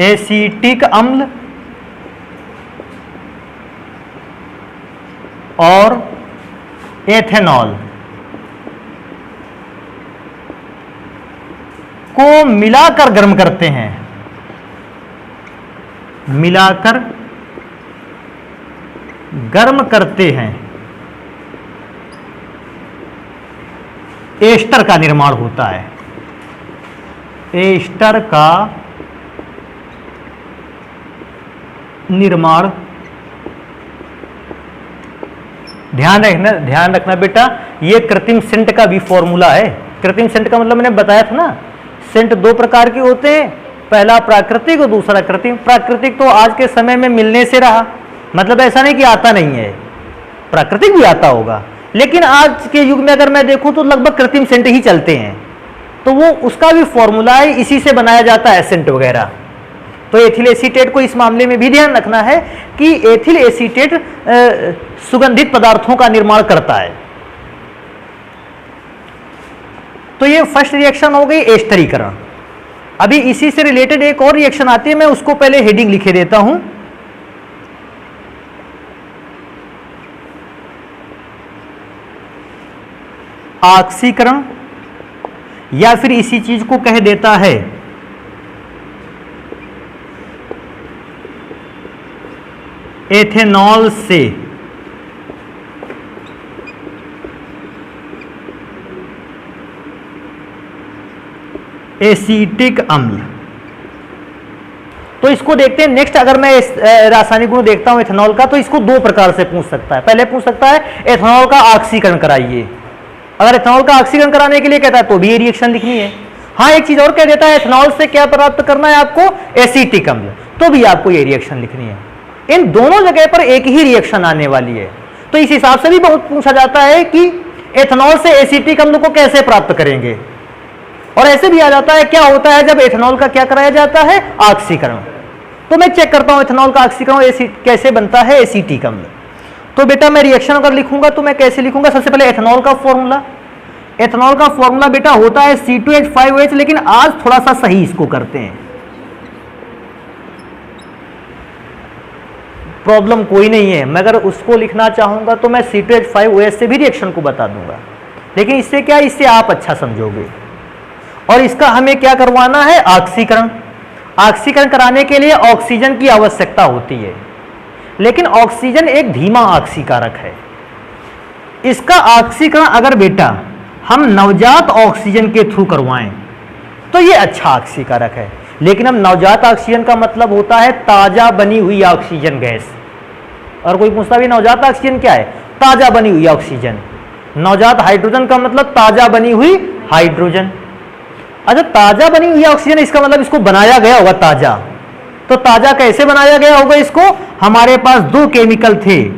एसीटिक अम्ल और एथेनॉल को मिलाकर गर्म करते हैं, मिलाकर गर्म करते हैं, एस्टर का निर्माण होता है। एस्टर का निर्माण, ध्यान रखना बेटा, ये कृत्रिम सेंट का भी फॉर्मूला है। कृत्रिम सेंट का मतलब मैंने बताया था ना, सेंट दो प्रकार के होते हैं, पहला प्राकृतिक और दूसरा कृत्रिम। प्राकृतिक तो आज के समय में मिलने से रहा, मतलब ऐसा नहीं कि आता नहीं है, प्राकृतिक भी आता होगा, लेकिन आज के युग में अगर मैं देखूं तो लगभग कृत्रिम सेंट ही चलते हैं। तो वो उसका भी फॉर्मूला है, इसी से बनाया जाता है सेंट वगैरह। तो एथिल एसीटेट को इस मामले में भी ध्यान रखना है कि एथिल एसीटेट सुगंधित पदार्थों का निर्माण करता है। तो ये फर्स्ट रिएक्शन हो गई एस्टरीकरण। अभी इसी से रिलेटेड एक और रिएक्शन आती है, मैं उसको पहले हेडिंग लिखे देता हूं। ऑक्सीकरण, या फिर इसी चीज को कह देता है एथेनॉल से एसीटिक अम्ल। तो इसको देखते हैं नेक्स्ट। अगर मैं रासायनिक गुण देखता हूं एथेनॉल का, तो इसको दो प्रकार से पूछ सकता है। पहले पूछ सकता है एथेनॉल का ऑक्सीकरण कराइए। अगर एथेनॉल का ऑक्सीकरण कराने के लिए कहता है तो भी ये रिएक्शन लिखनी है। हाँ, एक चीज और कह देता है एथेनॉल से क्या प्राप्त करना है आपको? एसीटिक अम्ल, तो भी आपको ये रिएक्शन लिखनी है। इन दोनों जगह पर एक ही रिएक्शन आने वाली है। तो इस हिसाब से भी बहुत पूछा जाता है कि एथेनॉल से एसीटिक अम्ल को कैसे प्राप्त करेंगे। और ऐसे भी आ जाता है क्या होता है जब एथेनॉल का क्या कराया जाता है? ऑक्सीकरण। तो मैं चेक करता हूं एथेनॉल का ऑक्सीकरण कैसे बनता है? एसीटिक अम्ल। तो बेटा मैं रिएक्शन अगर लिखूंगा तो मैं कैसे लिखूंगा? सबसे पहले एथेनॉल का फॉर्मूला। एथेनॉल का फॉर्मूला बेटा होता है C2H5OH, लेकिन आज थोड़ा सा सही इसको करते हैं। प्रॉब्लम कोई नहीं है, मैं अगर उसको लिखना चाहूंगा तो मैं C2H5OH से भी रिएक्शन को बता दूंगा, लेकिन इससे क्या, इससे आप अच्छा समझोगे। और इसका हमें क्या करवाना है? ऑक्सीकरण। ऑक्सीकरण कराने के लिए ऑक्सीजन की आवश्यकता होती है, लेकिन ऑक्सीजन एक धीमा ऑक्सीकारक है। इसका ऑक्सीकरण अगर बेटा हम नवजात ऑक्सीजन के थ्रू करवाएं तो ये अच्छा ऑक्सीकारक है। लेकिन अब नवजात ऑक्सीजन का मतलब होता है ताजा बनी हुई ऑक्सीजन गैस। और कोई पूछता भी नवजात ऑक्सीजन क्या है, ताजा बनी हुई ऑक्सीजन। नवजात हाइड्रोजन का मतलब ताजा बनी हुई हाइड्रोजन। अच्छा, ताजा बनी हुई ऑक्सीजन, इसका मतलब इसको बनाया गया होगा ताजा। तो ताजा कैसे बनाया गया होगा इसको, हमारे पास दो केमिकल थे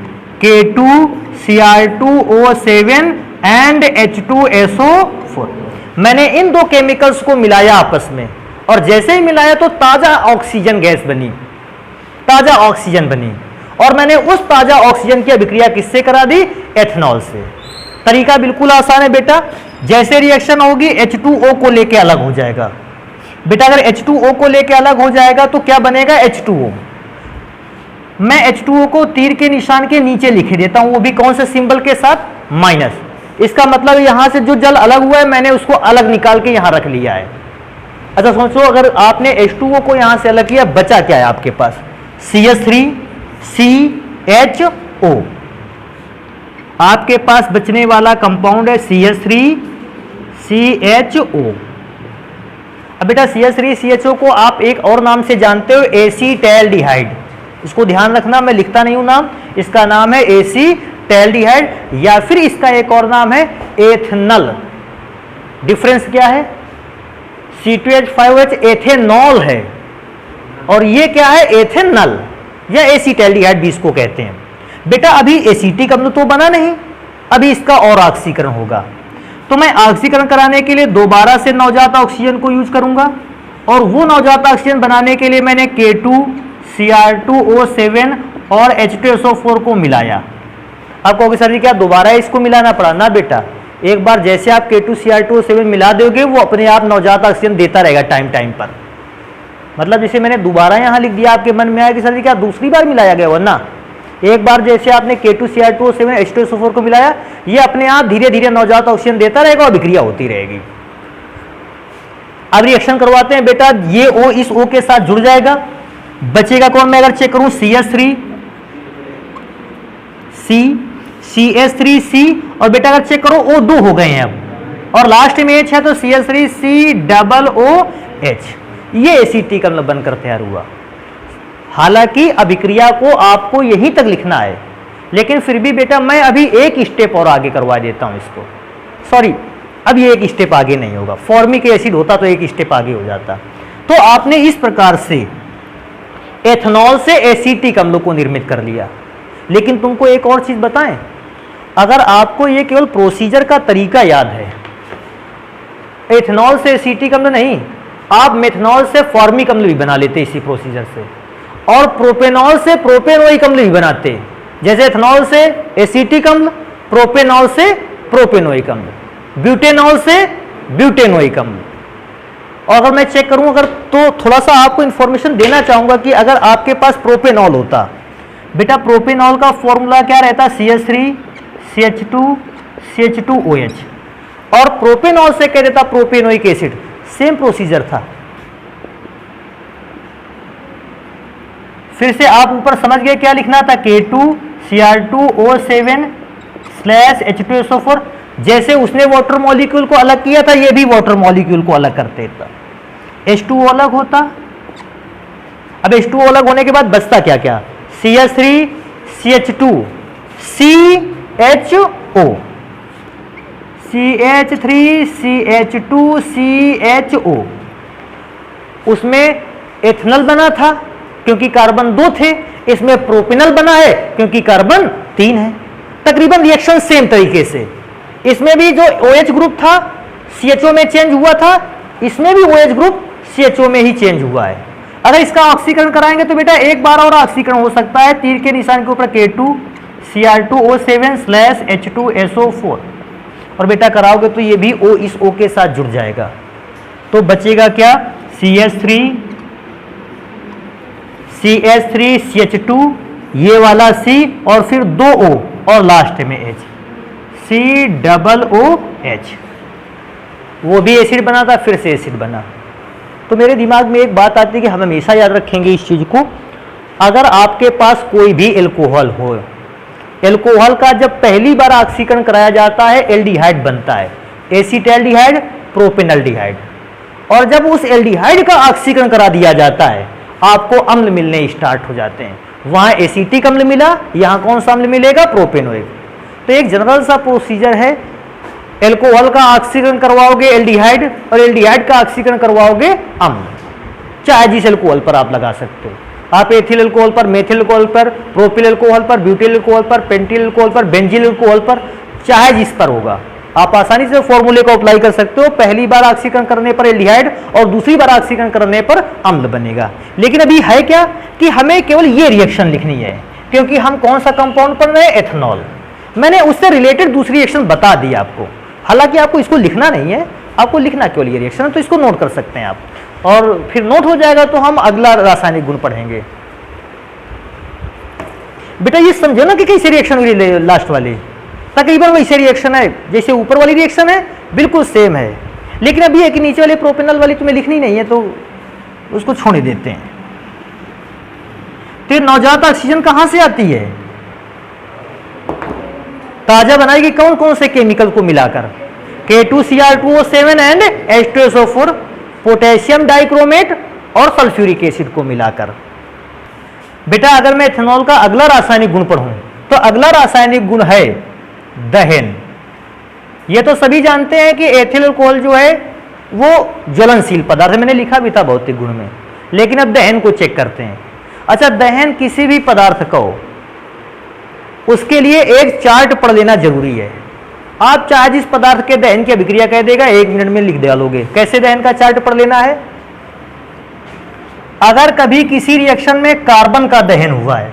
K2Cr2O7 एंड H2SO4। मैंने इन दो केमिकल्स को मिलाया आपस में, और जैसे ही मिलाया तो ताजा ऑक्सीजन गैस बनी, ताजा ऑक्सीजन बनी। और मैंने उस ताजा ऑक्सीजन की अभिक्रिया किससे करा दी, एथेनॉल से। तरीका बिल्कुल आसान है बेटा, जैसे रिएक्शन होगी H2O को लेके अलग हो जाएगा। बेटा अगर H2O को लेके अलग हो जाएगा तो क्या बनेगा, H2O। मैं H2O को तीर के निशान के नीचे लिखे देता हूं, वो भी कौन से सिंबल के साथ, माइनस। इसका मतलब यहां से जो जल अलग हुआ है मैंने उसको अलग निकाल के यहां रख लिया है। अच्छा सोचो, अगर आपने H2O को यहां से अलग किया, बचा क्या है आपके पास, CH3CHO। आपके पास बचने वाला कंपाउंड है CH3CHO। अब बेटा CH3CHO को आप एक और नाम से जानते हो, एसीटैल्डिहाइड। इसको ध्यान रखना, मैं लिखता नहीं हूं नाम, इसका नाम है एसीटैल्डिहाइड, या फिर इसका एक और नाम है एथनल। डिफरेंस क्या है, C2H5OH एथेनॉल है, और ये क्या है, एथेनल या एसीटैल्डिहाइड भी इसको कहते हैं। बेटा अभी एसिटिक अम्ल तो बना नहीं, अभी इसका और ऑक्सीकरण होगा। तो मैं ऑक्सीकरण कराने के लिए दोबारा से नवजात ऑक्सीजन को यूज करूंगा, और वो नवजात ऑक्सीजन बनाने के लिए मैंने K2Cr2O7 और H2SO4 को मिलाया। आप कहोगे सर जी क्या दोबारा इसको मिलाना पड़ा, ना बेटा, एक बार जैसे आप K2Cr2O7 मिला दोगे वो अपने आप नवजात ऑक्सीजन देता रहेगा टाइम टाइम पर। मतलब जैसे मैंने दोबारा यहां लिख दिया, आपके मन में आया कि सर जी क्या दूसरी बार मिलाया गया, वरना एक बार जैसे आपने K2Cr2O7 H2SO4 को मिलाया, ये अपने आप धीरे धीरे नवजात ऑक्सीजन देता रहेगा और अभिक्रिया होती रहेगी। अब रिएक्शन करवाते हैं बेटा, ये O इस O के साथ जुड़ जाएगा, बचेगा कौन, मैं अगर चेक करूं CH3C और बेटा अगर चेक करो O दो हो गए हैं अब, और लास्ट में H है तो CH3COOH। ये एसिटिक अम्ल बनकर तैयार हुआ। हालांकि अभिक्रिया को आपको यहीं तक लिखना है, लेकिन फिर भी बेटा मैं अभी एक स्टेप और आगे करवा देता हूं इसको। सॉरी, अब ये एक स्टेप आगे नहीं होगा, फॉर्मिक एसिड होता तो एक स्टेप आगे हो जाता। तो आपने इस प्रकार से एथेनॉल से एसिटिक अम्ल को निर्मित कर लिया। लेकिन तुमको एक और चीज बताएं, अगर आपको ये केवल प्रोसीजर का तरीका याद है, एथेनॉल से एसिटिक अम्ल नहीं, आप मेथनॉल से फॉर्मिक अम्ल भी बना लेते इसी प्रोसीजर से, और प्रोपेनॉल से प्रोपेनोइक अम्ल भी बनाते, जैसे एथेनॉल से एसिटिक अम्ल, प्रोपेनॉल से प्रोपेनोइक अम्ल, ब्यूटेनॉल से ब्यूटेनोइक अम्ल। और अगर मैं चेक करूं अगर, तो थोड़ा सा आपको इंफॉर्मेशन देना चाहूंगा कि अगर आपके पास प्रोपेनॉल होता, बेटा प्रोपेनॉल का फॉर्मूला क्या रहता, CH3CH2CH2OH, और प्रोपेनॉल से कह देता प्रोपेनोइक एसिड, सेम प्रोसीजर था। फिर से आप ऊपर समझ गए क्या लिखना था, K2Cr2O7/H2SO4। जैसे उसने वाटर मॉलिक्यूल को अलग किया था, ये भी वाटर मॉलिक्यूल को अलग करते था, H2O अलग होता। अब H2O अलग होने के बाद बचता क्या क्या, CH3CH2CHO, CH3CH2CHO। उसमें एथेनॉल बना था क्योंकि कार्बन 2 थे, इसमें प्रोपेनॉल बना है क्योंकि कार्बन 3 है। तकरीबन रिएक्शन सेम तरीके से, इसमें भी जो OH ग्रुप था CHO में चेंज हुआ था, इसमें भी OH ग्रुप CHO में ही चेंज हुआ है। अगर इसका ऑक्सीकरण कराएंगे तो बेटा एक बार और ऑक्सीकरण हो सकता है, तीर के निशान के ऊपर K2Cr2O7/H2SO4, और बेटा कराओगे तो ये भी O इस O के साथ जुड़ जाएगा। तो बचेगा क्या, CH3CH2, ये वाला C, और फिर 2 O और लास्ट में H, COOH। वो भी एसिड बना था, फिर से एसिड बना। तो मेरे दिमाग में एक बात आती है कि हम हमेशा याद रखेंगे इस चीज को, अगर आपके पास कोई भी एल्कोहल हो, एल्कोहल का जब पहली बार ऑक्सीकरण कराया जाता है एल्डिहाइड बनता है, एसिटैल्डिहाइड, प्रोपेनल्डिहाइड। और जब उस एल्डिहाइड का ऑक्सीकरण करा दिया जाता है, आपको अम्ल मिलने स्टार्ट हो जाते हैं। वहां एसिटिक अम्ल मिला, यहां कौन सा अम्ल मिलेगा? प्रोपेनोइक। तो एक जनरल सा प्रोसीजर है, एल्कोहल का ऑक्सीकरण करवाओगे एल्डिहाइड, और एल्डिहाइड का ऑक्सीकरण करवाओगे अम्ल। चाहे जिस एल्कोहल पर आप लगा सकते हो, आप एथिल एल्कोहल पर, मेथिल एल्कोहल पर, प्रोपिल एल्कोहल पर, ब्यूटिल एल्कोहल पर, पेंटिल एल्कोहल पर, बेंजील एल्कोहल पर, चाहे जिस पर होगा, आप आसानी से फॉर्मूले को अप्लाई कर सकते हो। पहली बार ऑक्सीकरण करने पर एल्डिहाइड और दूसरी बार ऑक्सीकरण करने पर अम्ल बनेगा। लेकिन अभी है क्या कि हमें केवल ये रिएक्शन लिखनी है, क्योंकि हम कौन सा कंपाउंड पढ़ रहे हैं? एथेनॉल। मैंने उससे रिलेटेड दूसरी रिएक्शन बता दी आपको, हालांकि आपको इसको लिखना नहीं है, आपको लिखना केवल ये रिएक्शन है, तो इसको नोट कर सकते हैं आप, और फिर नोट हो जाएगा तो हम अगला रासायनिक गुण पढ़ेंगे। बेटा ये समझो ना कि कैसे रिएक्शन हुई लास्ट वाली, तकरीबन वैसे रिएक्शन है जैसे ऊपर वाली रिएक्शन है, बिल्कुल सेम है। लेकिन अभी एक नीचे वाली प्रोपेनॉल वाली तुम्हें लिखनी नहीं है, तो उसको छोड़ देते हैं। तो नवजात ऑक्सीजन कहां से आती है? ताजा बनाएगी कौन कौन से केमिकल को मिलाकर? K2Cr2O7 and H2SO4, potassium dichromate और सल्फ्यूरिक एसिड को मिलाकर। बेटा अगर मैं एथेनॉल का अगला रासायनिक गुण पढ़ूं, तो अगला रासायनिक गुण है दहन। ये तो सभी जानते हैं कि एथिल अल्कोहल जो है वो ज्वलनशील पदार्थ है, मैंने लिखा भी था भौतिक गुण में। लेकिन अब दहन को चेक करते हैं। अच्छा, दहन किसी भी पदार्थ का हो, उसके लिए एक चार्ट पढ़ लेना जरूरी है। आप चाहे जिस पदार्थ के दहन की अभिक्रिया कह देगा, 1 मिनट में लिख डालोगे। कैसे दहन का चार्ट पढ़ लेना है? अगर कभी किसी रिएक्शन में कार्बन का दहन हुआ है,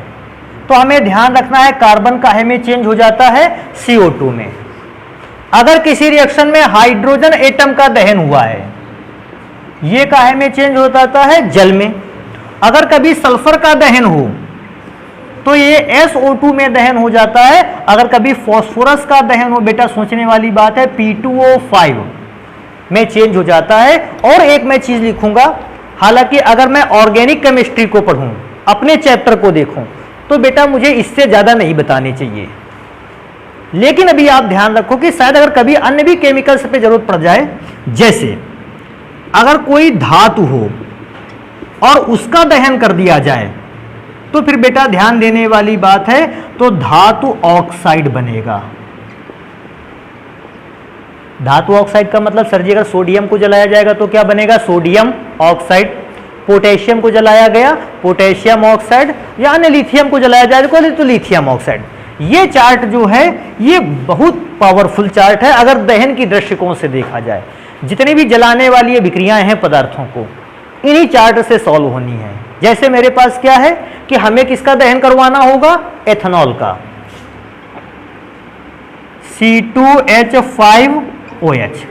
तो हमें ध्यान रखना है कार्बन काहे में चेंज हो जाता है? CO2 में। अगर किसी रिएक्शन में हाइड्रोजन एटम का दहन हुआ है, ये काहे में चेंज हो जाता है? जल में। अगर कभी सल्फर का दहन हो, तो ये SO2 में दहन हो जाता है। अगर कभी फास्फोरस का दहन हो, बेटा सोचने वाली बात है, P2O5 में चेंज हो जाता है। और एक मैं चीज लिखूंगा, हालांकि अगर मैं ऑर्गेनिक केमिस्ट्री को पढ़ूं, अपने चैप्टर को देखूं, तो बेटा मुझे इससे ज्यादा नहीं बताने चाहिए। लेकिन अभी आप ध्यान रखो कि शायद अगर कभी अन्य भी केमिकल्स पे जरूरत पड़ जाए, जैसे अगर कोई धातु हो और उसका दहन कर दिया जाए, तो फिर बेटा ध्यान देने वाली बात है, तो धातु ऑक्साइड बनेगा। धातु ऑक्साइड का मतलब सर जी अगर सोडियम को जलाया जाएगा तो क्या बनेगा? Sodium oxide. पोटेशियम को जलाया गया, पोटेशियम ऑक्साइड, या अन्य लिथियम को जलाया जाएगा तो लिथियम ऑक्साइड। ये चार्ट जो है ये बहुत पावरफुल चार्ट है अगर दहन की दृष्टिकोण से देखा जाए। जितनी भी जलाने वाली अभिक्रियाएं हैं पदार्थों को, इन्हीं चार्ट से सॉल्व होनी है। जैसे मेरे पास क्या है कि हमें किसका दहन करवाना होगा? एथेनॉल का। C2H5OH,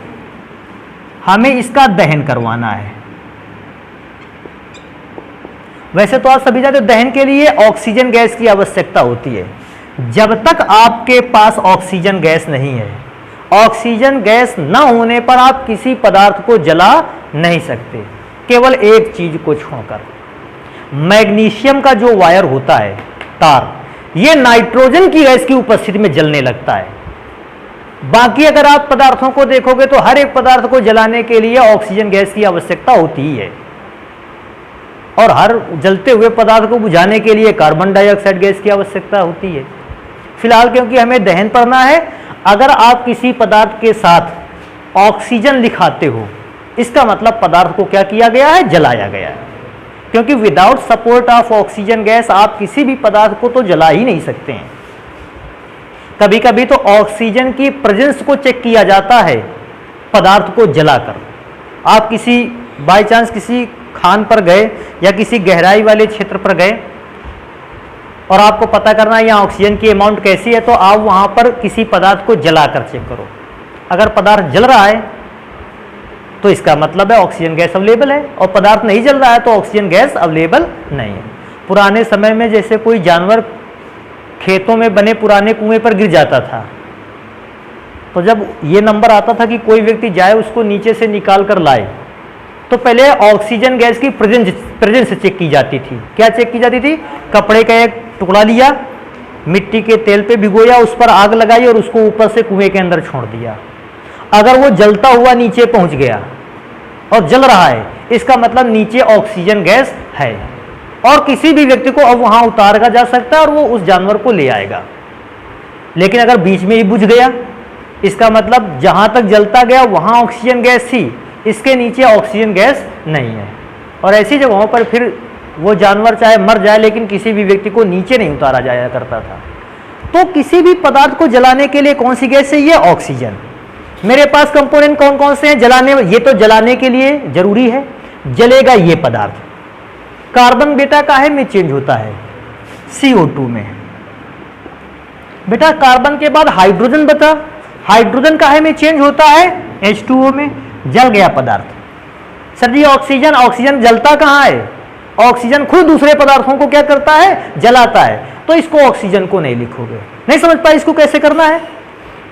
हमें इसका दहन करवाना है। वैसे तो आप सभी जानते हो दहन के लिए ऑक्सीजन गैस की आवश्यकता होती है। जब तक आपके पास ऑक्सीजन गैस नहीं है, ऑक्सीजन गैस न होने पर आप किसी पदार्थ को जला नहीं सकते, केवल एक चीज को छोड़कर। मैग्नीशियम का जो वायर होता है, तार, ये नाइट्रोजन की गैस की उपस्थिति में जलने लगता है। बाकी अगर आप पदार्थों को देखोगे तो हर एक पदार्थ को जलाने के लिए ऑक्सीजन गैस की आवश्यकता होती ही है, और हर जलते हुए पदार्थ को बुझाने के लिए कार्बन डाइऑक्साइड गैस की आवश्यकता होती है। फिलहाल क्योंकि हमें दहन करना है, अगर आप किसी पदार्थ के साथ ऑक्सीजन लिखाते हो, इसका मतलब पदार्थ को क्या किया गया है? जलाया गया है। क्योंकि without support of oxygen gas आप किसी भी पदार्थ को तो जला ही नहीं सकते हैं। कभी कभी तो ऑक्सीजन की प्रेजेंस को चेक किया जाता है पदार्थ को जलाकर। आप किसी बाय चांस किसी खान पर गए या किसी गहराई वाले क्षेत्र पर गए और आपको पता करना है यहाँ ऑक्सीजन की अमाउंट कैसी है, तो आप वहाँ पर किसी पदार्थ को जलाकर चेक करो। अगर पदार्थ जल रहा है तो इसका मतलब है ऑक्सीजन गैस अवेलेबल है, और पदार्थ नहीं जल रहा है तो ऑक्सीजन गैस अवेलेबल नहीं है। पुराने समय में जैसे कोई जानवर खेतों में बने पुराने कुएं पर गिर जाता था, तो जब ये नंबर आता था कि कोई व्यक्ति जाए उसको नीचे से निकाल कर लाए, तो पहले ऑक्सीजन गैस की प्रेजेंस चेक की जाती थी। क्या चेक की जाती थी? कपड़े का एक टुकड़ा लिया, मिट्टी के तेल पे भिगोया, उस पर आग लगाई और उसको ऊपर से कुएं के अंदर छोड़ दिया। अगर वो जलता हुआ नीचे पहुंच गया और जल रहा है, इसका मतलब नीचे ऑक्सीजन गैस है और किसी भी व्यक्ति को अब वहां उतारा जा सकता है और वो उस जानवर को ले आएगा। लेकिन अगर बीच में ही बुझ गया, इसका मतलब जहां तक जलता गया वहां ऑक्सीजन गैस थी, इसके नीचे ऑक्सीजन गैस नहीं है। और ऐसी जगहों पर फिर वो जानवर चाहे मर जाए लेकिन किसी भी व्यक्ति को नीचे नहीं उतारा जाया करता था। तो किसी भी पदार्थ को जलाने के लिए कौन सी गैस चाहिए? ऑक्सीजन। मेरे पास कंपोनेंट कौन कौन से हैं जलाने? ये तो जलाने के लिए जरूरी है, जलेगा ये पदार्थ। कार्बन बेटा काहे में चेंज होता है? CO2 में। बेटा कार्बन के बाद हाइड्रोजन बचा, हाइड्रोजन काहे में चेंज होता है? H2O में। जल गया पदार्थ। सर जी ऑक्सीजन, ऑक्सीजन जलता कहाँ है? ऑक्सीजन खुद दूसरे पदार्थों को क्या करता है? जलाता है। तो इसको ऑक्सीजन को नहीं लिखोगे, नहीं समझ पाए इसको कैसे करना है।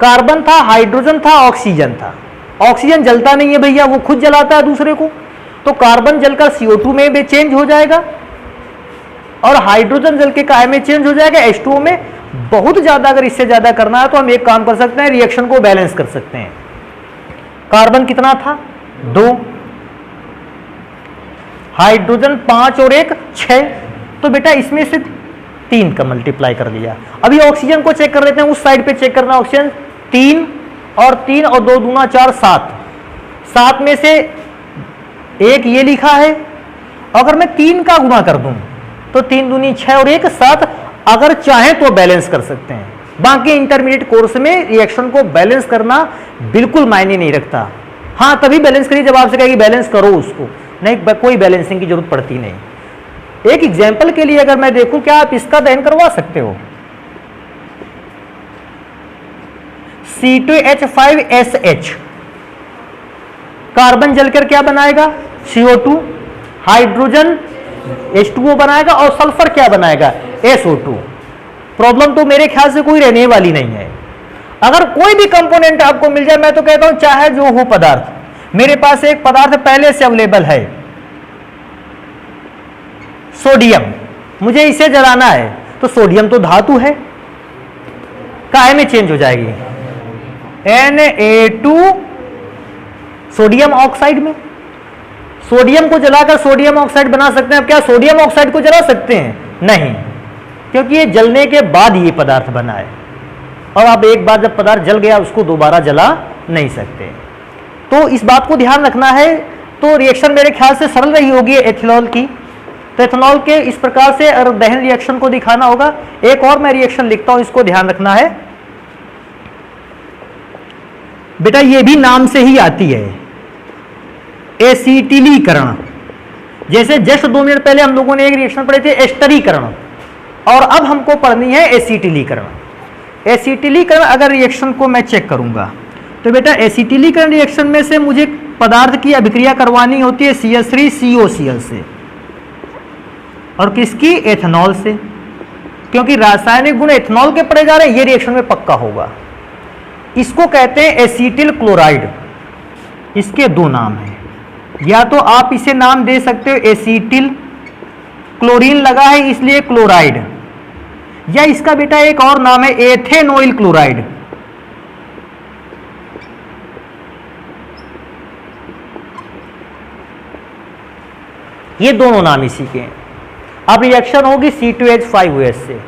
कार्बन था, हाइड्रोजन था, ऑक्सीजन था। ऑक्सीजन जलता नहीं है भैया, वो खुद जलाता है दूसरे को। तो कार्बन जलकर CO2 में भी चेंज हो जाएगा और हाइड्रोजन जल के काहे में चेंज हो जाएगा? H2O में। बहुत ज्यादा अगर इससे ज्यादा करना है तो हम एक काम कर सकते हैं, रिएक्शन को बैलेंस कर सकते हैं। कार्बन कितना था? 2, हाइड्रोजन 5 और 1 6। तो बेटा इसमें से 3 का मल्टीप्लाई कर दिया। अभी ऑक्सीजन को चेक कर लेते हैं, उस साइड पे चेक करना। ऑक्सीजन 3 और 2 दूना 4 7। 7 में से 1 ये लिखा है। अगर मैं 3 का गुणा कर दूं तो 3 दूनी 6 और 1 7। अगर चाहे तो बैलेंस कर सकते हैं। बाकी इंटरमीडिएट कोर्स में रिएक्शन को बैलेंस करना बिल्कुल मायने नहीं रखता। हाँ तभी बैलेंस करिए जब आपसे कहेगी बैलेंस करो उसको, नहीं कोई बैलेंसिंग की जरूरत पड़ती नहीं। एक एग्जाम्पल के लिए अगर मैं देखूं, क्या आप इसका दहन करवा सकते हो? C2H5SH कार्बन जलकर क्या बनाएगा? CO2। हाइड्रोजन H2O बनाएगा और सल्फर क्या बनाएगा? SO2। प्रॉब्लम तो मेरे ख्याल से कोई रहने वाली नहीं है। अगर कोई भी कंपोनेंट आपको मिल जाए, मैं तो कहता हूं चाहे जो हो पदार्थ, मेरे पास एक पदार्थ पहले से अवेलेबल है सोडियम, मुझे इसे जलाना है तो सोडियम तो धातु है, काहे में चेंज हो जाएगी? Na2 सोडियम ऑक्साइड में। सोडियम को जलाकर सोडियम ऑक्साइड बना सकते हैं। अब क्या सोडियम ऑक्साइड को जला सकते हैं? नहीं, क्योंकि ये जलने के बाद ये पदार्थ बना है और आप एक बार जब पदार्थ जल गया उसको दोबारा जला नहीं सकते। तो इस बात को ध्यान रखना है। तो रिएक्शन मेरे ख्याल से सरल रही होगी एथिनॉल की। तो एथेनॉल के इस प्रकार से अगर दहन रिएक्शन को दिखाना होगा। एक और मैं रिएक्शन लिखता हूं, इसको ध्यान रखना है बेटा, ये भी नाम से ही आती है, एसिटिलीकरण। जैसे जस्ट 2 मिनट पहले हम लोगों ने एक रिएक्शन पढ़े थे एस्टरीकरण, और अब हमको पढ़नी है एसिटिलीकरण। एसिटिलीकरण अगर रिएक्शन को मैं चेक करूंगा तो बेटा एसिटिलीकरण रिएक्शन में से मुझे पदार्थ की अभिक्रिया करवानी होती है CH3COCl से, और किसकी? एथेनॉल से, क्योंकि रासायनिक गुण एथेनॉल के पढ़े जा रहे हैं, ये रिएक्शन में पक्का होगा। इसको कहते हैं एसिटिल क्लोराइड। इसके 2 नाम हैं, या तो आप इसे नाम दे सकते हो एसिटिल, क्लोरीन लगा है इसलिए क्लोराइड, या इसका बेटा एक और नाम है एथेनोइल क्लोराइड। ये दोनों नाम इसी के हैं। अब रिएक्शन होगी C2H5OH से।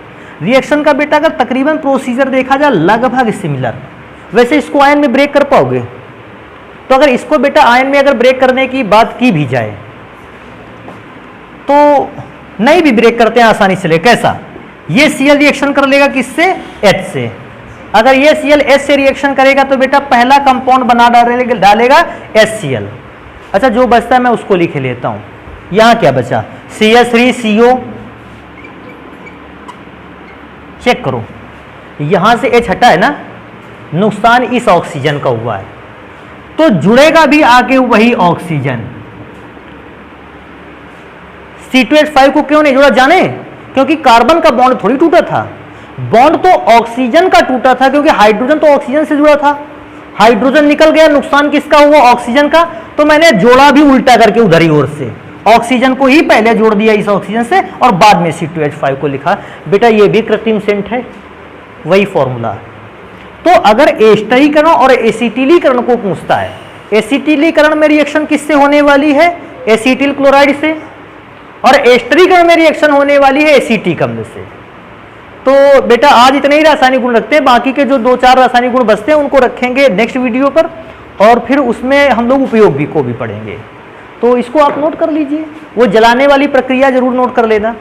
रिएक्शन का बेटा अगर तकरीबन प्रोसीजर देखा जाए लगभग सिमिलर। वैसे इसको आयन में ब्रेक कर पाओगे? तो अगर इसको बेटा आयन में अगर ब्रेक करने की बात की भी जाए तो नहीं भी ब्रेक करते हैं आसानी से। ले कैसा? ये Cl रिएक्शन कर लेगा किससे? H से। अगर ये Cl H से रिएक्शन करेगा तो बेटा पहला कंपाउंड बना डालेगा HCl। अच्छा, जो बचता है मैं उसको लिख लेता हूं। यहां क्या बचा? CH3CO। चेक करो, यहां से H हटा है ना, नुकसान इस ऑक्सीजन का हुआ है, तो जुड़ेगा भी आगे वही ऑक्सीजन। C2H5 को क्यों नहीं जुड़ा जाने? क्योंकि कार्बन का बॉन्ड थोड़ी टूटा था, बॉन्ड तो ऑक्सीजन का टूटा था, क्योंकि हाइड्रोजन तो ऑक्सीजन से जुड़ा था। हाइड्रोजन निकल गया, नुकसान किसका हुआ? ऑक्सीजन का। तो मैंने जोड़ा भी उल्टा करके उधर ही ओर से, ऑक्सीजन को ही पहले जोड़ दिया इस ऑक्सीजन से और बाद में C2H5 को लिखा। बेटा ये भी कृत्रिम सेंट है, वही फॉर्मूला। तो अगर एस्टरीकरण और एसिटिलीकरण को पूछता है एसिटिलीकरण में रिएक्शन किससे होने वाली है? एसिटिल क्लोराइड से। और एस्टरीकरण में रिएक्शन होने वाली है एसीटिक अम्ल से। तो बेटा आज इतने ही रासायनिक गुण रखते हैं, बाकी के जो 2-4 रासायनिक गुण बचते हैं उनको रखेंगे नेक्स्ट वीडियो पर, और फिर उसमें हम लोग उपयोग भी को भी पढ़ेंगे। तो इसको आप नोट कर लीजिए, वो जलाने वाली प्रक्रिया जरूर नोट कर लेना।